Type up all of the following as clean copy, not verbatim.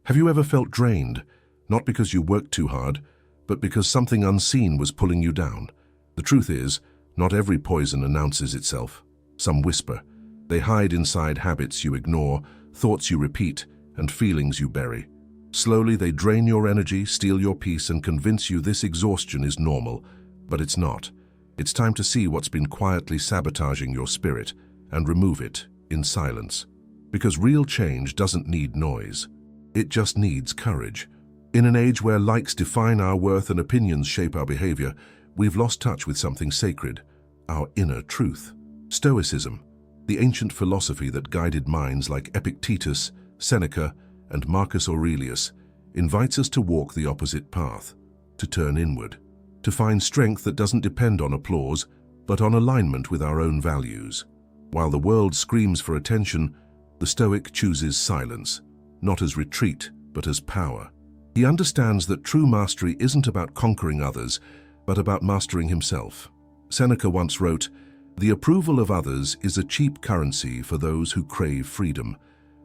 Have you ever felt drained, not because you worked too hard, but because something unseen was pulling you down? The truth is, not every poison announces itself. Some whisper. They hide inside habits you ignore, thoughts you repeat, and feelings you bury. Slowly, they drain your energy, steal your peace, and convince you this exhaustion is normal. But it's not. It's time to see what's been quietly sabotaging your spirit and remove it in silence. Because real change doesn't need noise. It just needs courage. In an age where likes define our worth and opinions shape our behavior, we've lost touch with something sacred, our inner truth. Stoicism, the ancient philosophy that guided minds like Epictetus, Seneca, and Marcus Aurelius, invites us to walk the opposite path, to turn inward, to find strength that doesn't depend on applause, but on alignment with our own values. While the world screams for attention, the Stoic chooses silence, not as retreat, but as power. He understands that true mastery isn't about conquering others, but about mastering himself. Seneca once wrote, "The approval of others is a cheap currency for those who crave freedom."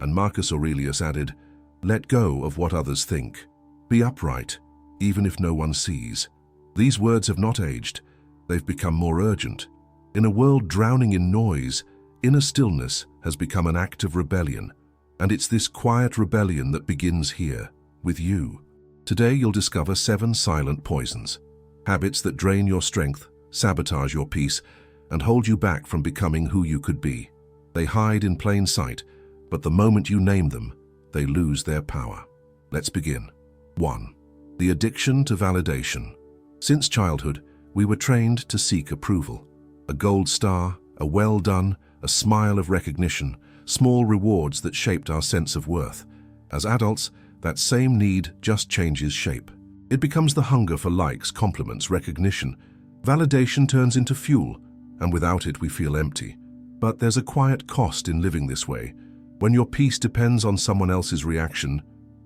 And Marcus Aurelius added, "Let go of what others think. Be upright, even if no one sees." These words have not aged. They've become more urgent. In a world drowning in noise, inner stillness has become an act of rebellion. And it's this quiet rebellion that begins here, with you. Today you'll discover 7 silent poisons, habits that drain your strength, sabotage your peace, and hold you back from becoming who you could be. They hide in plain sight, but the moment you name them, they lose their power. Let's begin. 1. The addiction to validation. Since childhood, we were trained to seek approval. A gold star, a well done, a smile of recognition, small rewards that shaped our sense of worth. As adults, that same need just changes shape. It becomes the hunger for likes, compliments, recognition. Validation turns into fuel, and without it we feel empty. But there's a quiet cost in living this way. When your peace depends on someone else's reaction,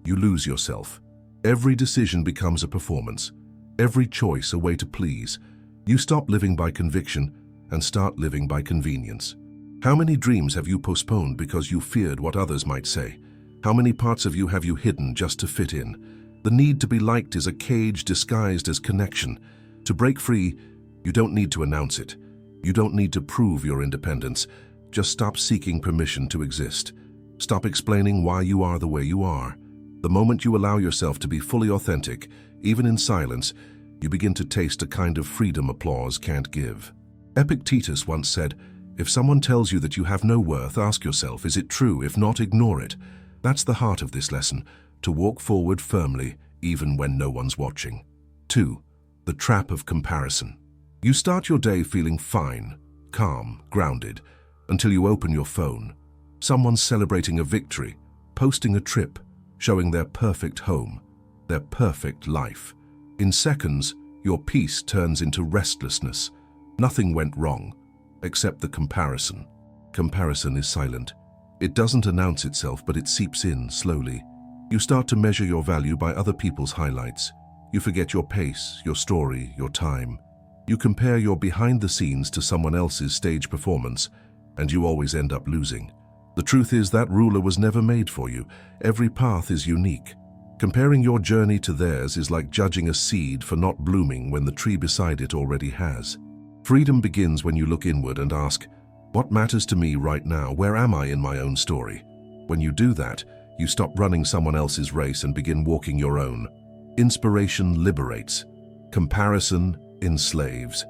you lose yourself. Every decision becomes a performance, every choice a way to please. You stop living by conviction and start living by convenience. How many dreams have you postponed because you feared what others might say? How many parts of you have you hidden just to fit in? The need to be liked is a cage disguised as connection. To break free, you don't need to announce it. You don't need to prove your independence. Just stop seeking permission to exist. Stop explaining why you are the way you are. The moment you allow yourself to be fully authentic, even in silence, you begin to taste a kind of freedom applause can't give. Epictetus once said, "If someone tells you that you have no worth, ask yourself, is it true? If not, ignore it." That's the heart of this lesson, to walk forward firmly, even when no one's watching. 2. The trap of comparison. You start your day feeling fine, calm, grounded, until you open your phone. Someone's celebrating a victory, posting a trip, showing their perfect home, their perfect life. In seconds, your peace turns into restlessness. Nothing went wrong, except the comparison. Comparison is silent. It doesn't announce itself, but it seeps in slowly. You start to measure your value by other people's highlights. You forget your pace, your story, your time. You compare your behind the scenes to someone else's stage performance, and you always end up losing. The truth is that ruler was never made for you. Every path is unique. Comparing your journey to theirs is like judging a seed for not blooming when the tree beside it already has. Freedom begins when you look inward and ask, what matters to me right now? Where am I in my own story? When you do that, you stop running someone else's race and begin walking your own. Inspiration liberates. Comparison enslaves.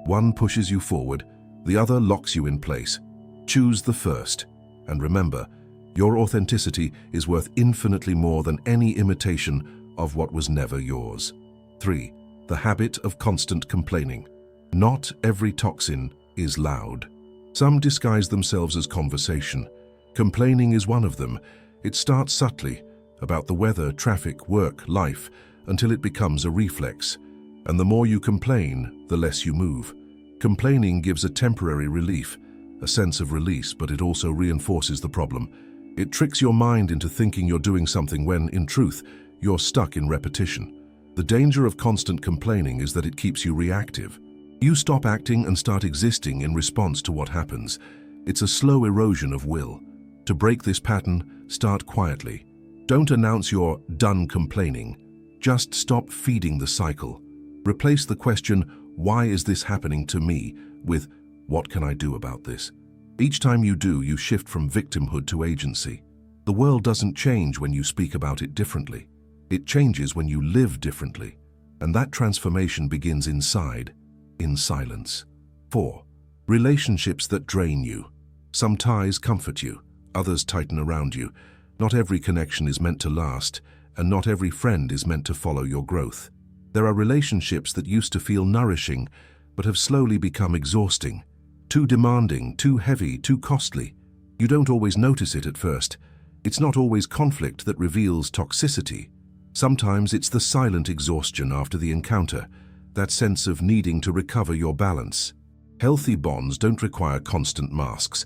One pushes you forward, the other locks you in place. Choose the first. And remember, your authenticity is worth infinitely more than any imitation of what was never yours. 3. The habit of constant complaining. Not every toxin is loud. Some disguise themselves as conversation. Complaining is one of them. It starts subtly, about the weather, traffic, work, life, until it becomes a reflex. And the more you complain, the less you move. Complaining gives a temporary relief, a sense of release, but it also reinforces the problem. It tricks your mind into thinking you're doing something when, in truth, you're stuck in repetition. The danger of constant complaining is that it keeps you reactive. You stop acting and start existing in response to what happens. It's a slow erosion of will. To break this pattern, start quietly. Don't announce you're done complaining. Just stop feeding the cycle. Replace the question, "Why is this happening to me?" with, "What can I do about this?" Each time you do, you shift from victimhood to agency. The world doesn't change when you speak about it differently. It changes when you live differently. And that transformation begins inside, in silence. 4. Relationships that drain you. Some ties comfort you, others tighten around you. Not every connection is meant to last, and not every friend is meant to follow your growth. There are relationships that used to feel nourishing, but have slowly become exhausting. Too demanding, too heavy, too costly. You don't always notice it at first. It's not always conflict that reveals toxicity. Sometimes it's the silent exhaustion after the encounter, that sense of needing to recover your balance. Healthy bonds don't require constant masks.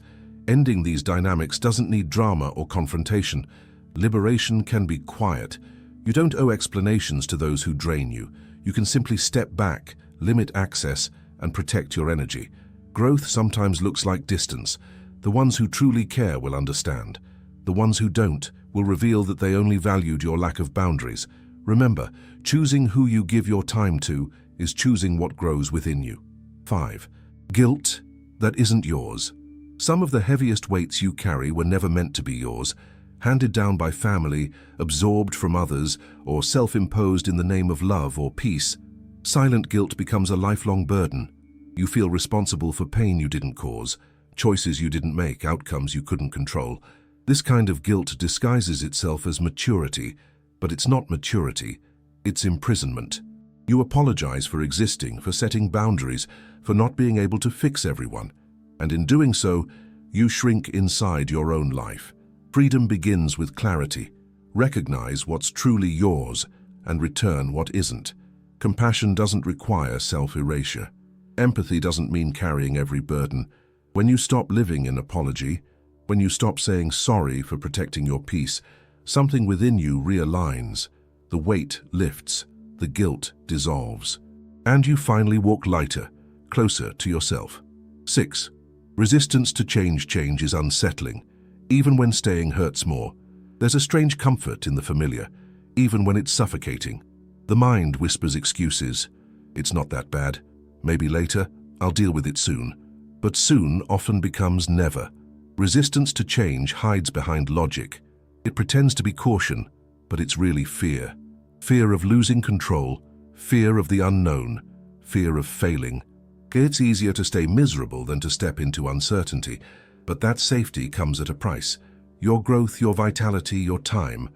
Ending these dynamics doesn't need drama or confrontation. Liberation can be quiet. You don't owe explanations to those who drain you. You can simply step back, limit access, and protect your energy. Growth sometimes looks like distance. The ones who truly care will understand. The ones who don't will reveal that they only valued your lack of boundaries. Remember, choosing who you give your time to is choosing what grows within you. 5. Guilt that isn't yours. Some of the heaviest weights you carry were never meant to be yours, handed down by family, absorbed from others, or self-imposed in the name of love or peace. Silent guilt becomes a lifelong burden. You feel responsible for pain you didn't cause, choices you didn't make, outcomes you couldn't control. This kind of guilt disguises itself as maturity, but it's not maturity, it's imprisonment. You apologize for existing, for setting boundaries, for not being able to fix everyone. And in doing so, you shrink inside your own life. Freedom begins with clarity. Recognize what's truly yours and return what isn't. Compassion doesn't require self-erasure. Empathy doesn't mean carrying every burden. When you stop living in apology, when you stop saying sorry for protecting your peace, something within you realigns. The weight lifts, the guilt dissolves, and you finally walk lighter, closer to yourself. 6. Resistance to change is unsettling. Even when staying hurts more, there's a strange comfort in the familiar, even when it's suffocating. The mind whispers excuses. It's not that bad. Maybe later, I'll deal with it soon. But soon often becomes never. Resistance to change hides behind logic. It pretends to be caution, but it's really fear. Fear of losing control, fear of the unknown, fear of failing. It's easier to stay miserable than to step into uncertainty, but that safety comes at a price. Your growth, your vitality, your time.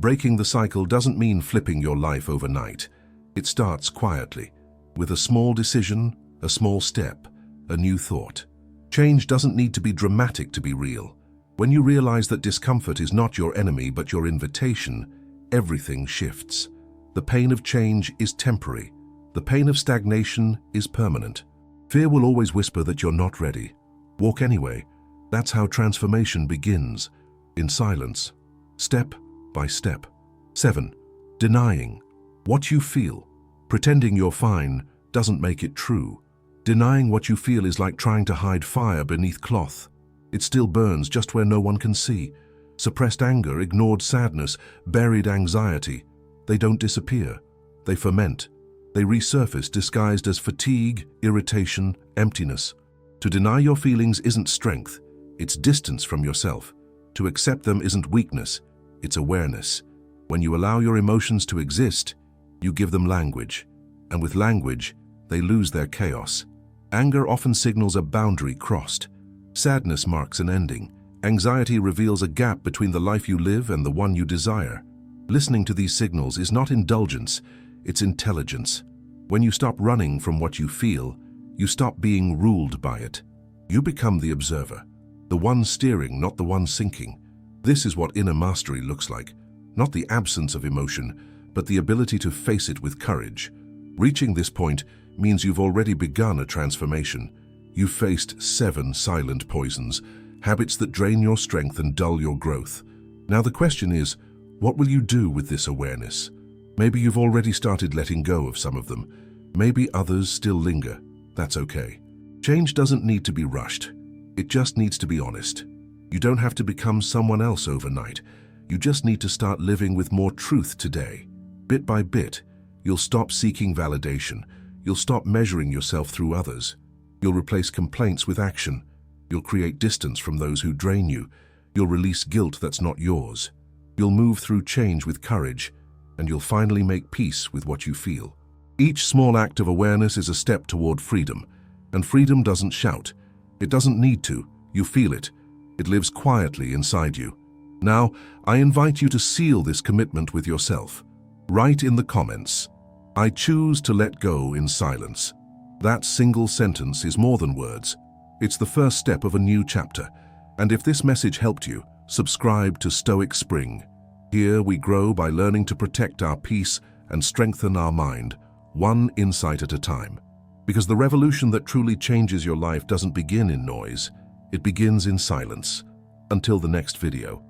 Breaking the cycle doesn't mean flipping your life overnight. It starts quietly, with a small decision, a small step, a new thought. Change doesn't need to be dramatic to be real. When you realize that discomfort is not your enemy but your invitation, everything shifts. The pain of change is temporary. The pain of stagnation is permanent. Fear will always whisper that you're not ready. Walk anyway. That's how transformation begins, in silence, step by step. 7. Denying what you feel. Pretending you're fine doesn't make it true. Denying what you feel is like trying to hide fire beneath cloth. It still burns just where no one can see. Suppressed anger, ignored sadness, buried anxiety. They don't disappear. They ferment. They resurface disguised as fatigue, irritation, emptiness. To deny your feelings isn't strength. It's distance from yourself. To accept them isn't weakness. It's awareness. When you allow your emotions to exist, you give them language. And with language, they lose their chaos. Anger often signals a boundary crossed. Sadness marks an ending. Anxiety reveals a gap between the life you live and the one you desire. Listening to these signals is not indulgence, it's intelligence. When you stop running from what you feel, you stop being ruled by it. You become the observer, the one steering, not the one sinking. This is what inner mastery looks like. Not the absence of emotion, but the ability to face it with courage. Reaching this point means you've already begun a transformation. You've faced 7 silent poisons, habits that drain your strength and dull your growth. Now the question is, what will you do with this awareness? Maybe you've already started letting go of some of them. Maybe others still linger. That's okay. Change doesn't need to be rushed. It just needs to be honest. You don't have to become someone else overnight. You just need to start living with more truth today. Bit by bit, you'll stop seeking validation. You'll stop measuring yourself through others. You'll replace complaints with action. You'll create distance from those who drain you. You'll release guilt that's not yours. You'll move through change with courage, and you'll finally make peace with what you feel. Each small act of awareness is a step toward freedom, and freedom doesn't shout. It doesn't need to. You feel it. It lives quietly inside you. Now, I invite you to seal this commitment with yourself. Write in the comments, "I choose to let go in silence." That single sentence is more than words. It's the first step of a new chapter. And if this message helped you, subscribe to Stoic Spring. Here we grow by learning to protect our peace and strengthen our mind, one insight at a time. Because the revolution that truly changes your life doesn't begin in noise, it begins in silence. Until the next video.